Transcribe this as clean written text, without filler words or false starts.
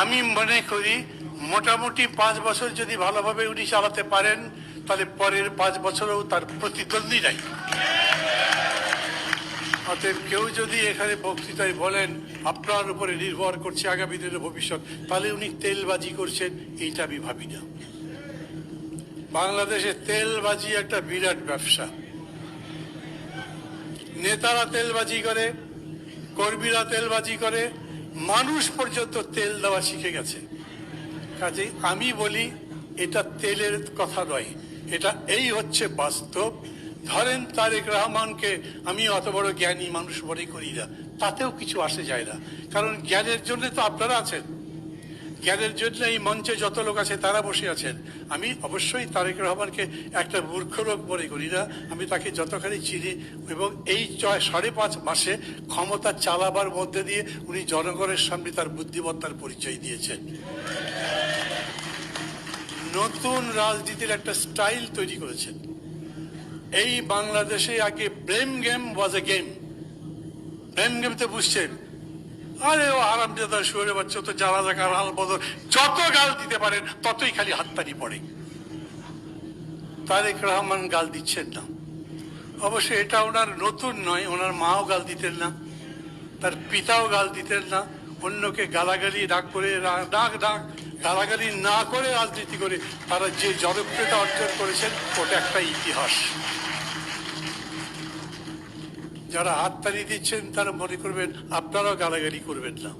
আমি মনে করি মোটামুটি 5 বছর যদি ভালোভাবে উনি চালাতে পারেন, তাহলে পরের 5 বছরেও তার প্রতিদ্বন্দ্বী নাই। অতএব কেউ যদি এখানে বক্তৃতায় বলেন আপনার উপরে নির্ভর করছে আগামী দিনের ভবিষ্যৎ, তাহলে উনি তেলবাজি করছেন, এইটা আমি ভাবি না। বাংলাদেশে তেলবাজি একটা বিরাট ব্যবসা। নেতারা তেলবাজি করে, কর্মীরা তেলবাজি করে, মানুষ পর্যন্ত তেল দেওয়া শিখে গেছে। কাজেই আমি বলি এটা তেলের কথা নয়, এটা এই হচ্ছে বাস্তব। ধরেন তারেক রহমানকে আমি অত বড় জ্ঞানী মানুষ মনে করি না, তাতেও কিছু আসে যায় না, কারণ জ্ঞানের জন্য তো আপনারা আছেন, জ্ঞানের জন্য এই মঞ্চে যত লোক আছে তারা বসে আছেন। আমি অবশ্যই তারেক রহমানকে একটা মূর্খ লোক মনে করি না, আমি তাকে যতখানি চিনি, এবং এই 5.5 মাসে ক্ষমতা চালাবার মধ্যে দিয়ে উনি জনগণের সামনে তার বুদ্ধিমত্তার পরিচয় দিয়েছেন। নতুন রাজনীতির একটা স্টাইল তৈরি করেছেন। এই বাংলাদেশে আগে blame game was a game. Blame গেমতে বুঝছেন, আরে ও আরামদাদা শুয়ে বাচ্চা তো জ্বালা জাকার হাল বদল, যত গাল দিতে পারেন ততই খালি হাততালি পড়ে। তারেক রহমান গাল দিচ্ছেন না, অবশ্য এটা ওনার নতুন নয়, ওনার মাও গাল দিতেন না, তার পিতাও গাল দিতেন না। অন্যকে গালাগালি ডাক করে গালাগালি না করে রাজনীতি করে তারা যে জনপ্রিয়তা অর্জন করেছেন, ওটা একটা ইতিহাস। যারা হাততালি দিচ্ছেন তারা মনে করবেন আপনারাও গালাগালি করবেন না।